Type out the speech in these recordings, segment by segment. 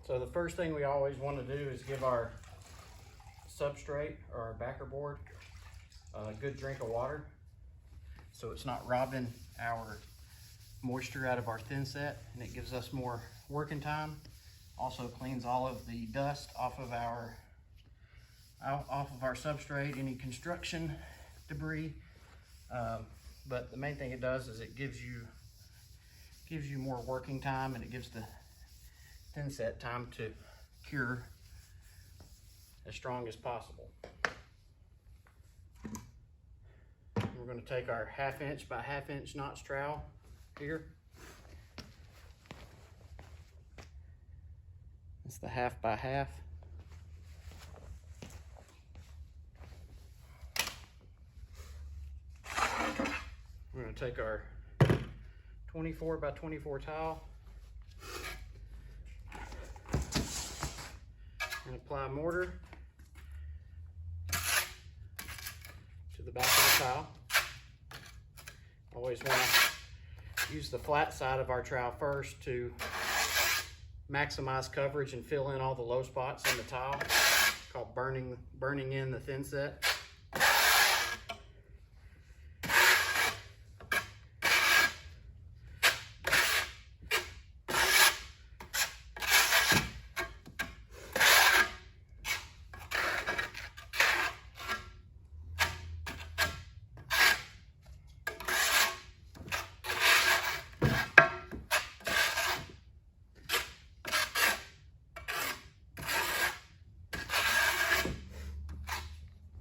So the first thing we always want to do is give our substrate or our backer board a good drink of water so it's not robbing our moisture out of our thin set, and it gives us more working time. Also cleans all of the dust off of our substrate, any construction debris. But the main thing it does is it gives you more working time, and it gives the thin set time to cure as strong as possible. We're going to take our 1/2 inch by 1/2 inch notch trowel here. It's the 1/2 by 1/2. We're going to take our 24 by 24 towel and apply mortar to the back of the towel. Always want to use the flat side of our trowel first to maximize coverage and fill in all the low spots in the towel. It's called burning in the thin set.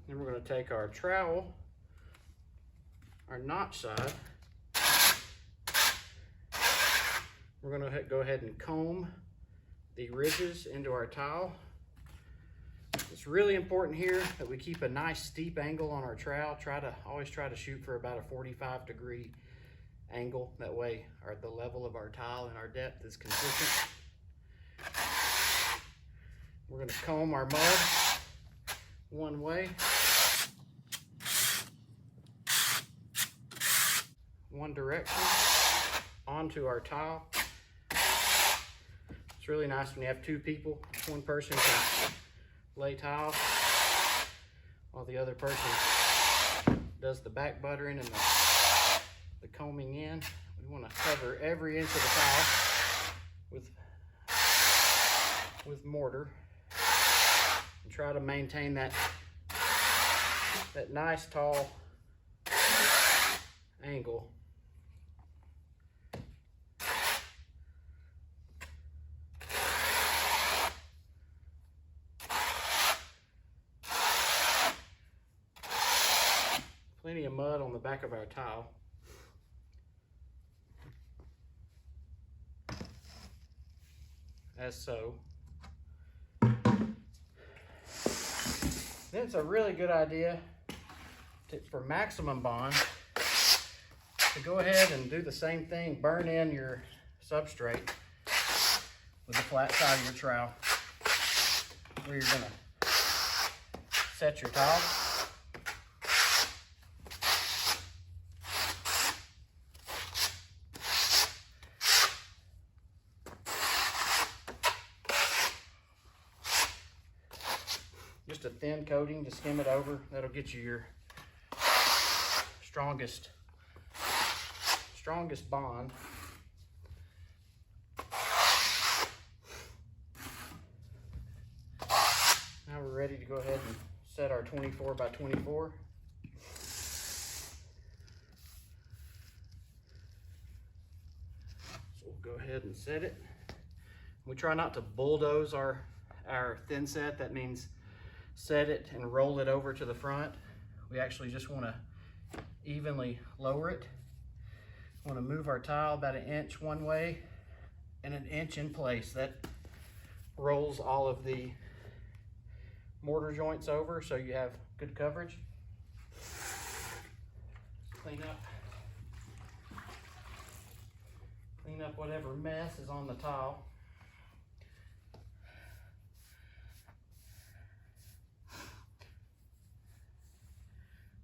Then we're going to take our trowel, our notch side. We're going to go ahead and comb the ridges into our towel. It's really important here that we keep a nice steep angle on our trowel. Always try to shoot for about a 45-degree angle. That way the level of our tile and our depth is consistent. We're going to comb our mud one way, one direction, onto our tile. It's really nice when you have two people. One person can lay tile while the other person does the back buttering and the combing in. We want to cover every inch of the tile with mortar and try to maintain that nice tall angle. Plenty of mud on the back of our tile. As so. Then it's a really good idea for maximum bond to go ahead and do the same thing. Burn in your substrate with the flat side of your trowel, where you're going to set your tile. Just a thin coating to skim it over. That'll get you your strongest bond. Now we're ready to go ahead and set our 24 by 24. So we'll go ahead and set it. We try not to bulldoze our thin set. That means set it and roll it over to the front. We actually just want to evenly lower it. We want to move our tile about 1 inch one way and 1 inch in place. That rolls all of the mortar joints over so you have good coverage. Clean up whatever mess is on the tile.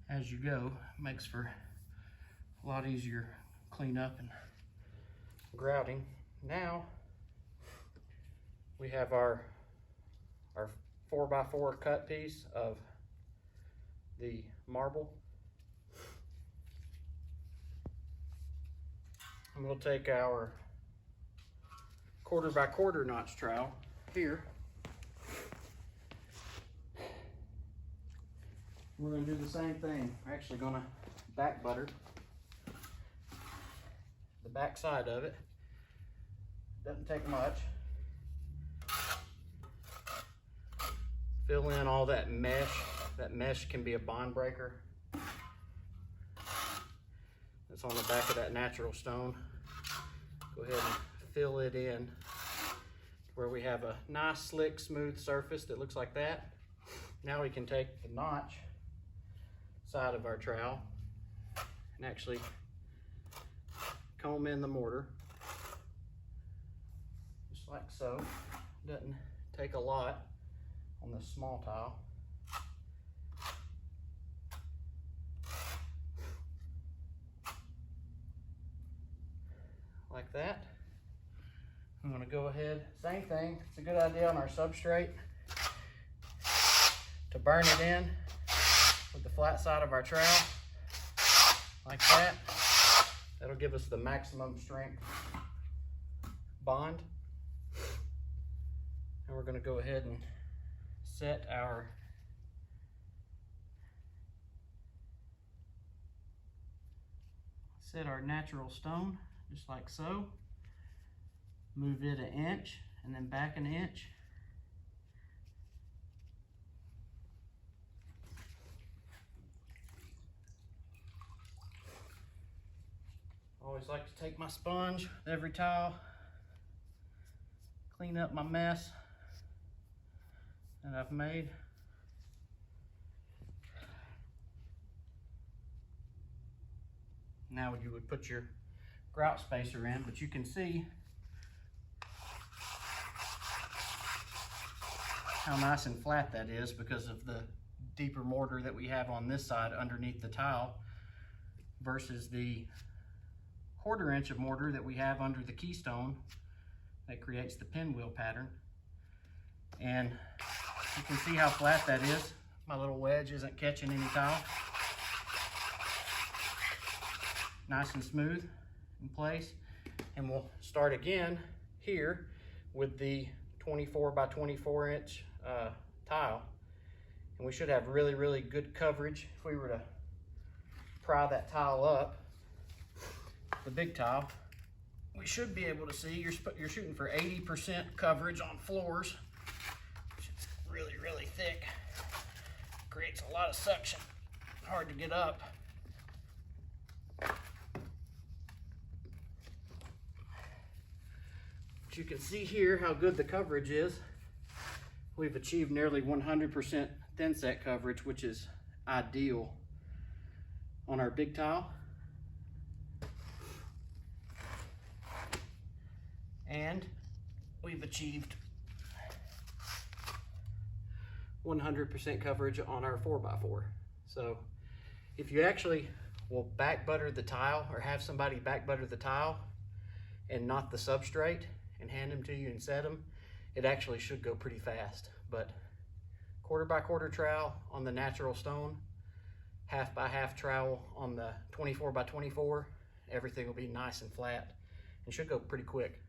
As you go, makes for a lot easier cleanup and grouting. Now We have our 4x4 cut piece of the marble. And we'll take our 1/4x1/4 notch trowel here. We're going to do the same thing. We're actually going to back butter the back side of it. Doesn't take much. Fill in all that mesh. That mesh can be a bond breaker. It's on the back of that natural stone. Go ahead and fill it in where we have a nice, slick, smooth surface that looks like that. Now we can take the notch side of our trowel and actually comb in the mortar, just like so. Doesn't take a lot on this small tile. Like that. I'm going to go ahead, same thing, it's a good idea on our substrate to burn it in with the flat side of our trowel, like that. That'll give us the maximum strength bond. And we're going to go ahead and set our natural stone, just like so. Move it 1 inch and then back 1 inch. Always like to take my sponge with every tile, clean up my mess that I've made. Now you would put your grout spacer in, but you can see how nice and flat that is because of the deeper mortar that we have on this side underneath the tile versus the 1/4 inch of mortar that we have under the keystone that creates the pinwheel pattern. And you can see how flat that is. My little wedge isn't catching any tile. Nice and smooth in place. And we'll start again here with the 24x24 inch tile. And we should have really, really good coverage. If we were to pry that tile up, the big tile, we should be able to see you're shooting for 80% coverage on floors, which is really, really thick. Creates a lot of suction, hard to get up. But you can see here how good the coverage is. We've achieved nearly 100% thin set coverage, which is ideal on our big tile. And we've achieved 100% coverage on our 4x4. So if you actually will back butter the tile or have somebody back butter the tile and not the substrate and hand them to you and set them, it actually should go pretty fast. But 1/4x1/4 trowel on the natural stone, 1/2x1/2 trowel on the 24x24, everything will be nice and flat and should go pretty quick.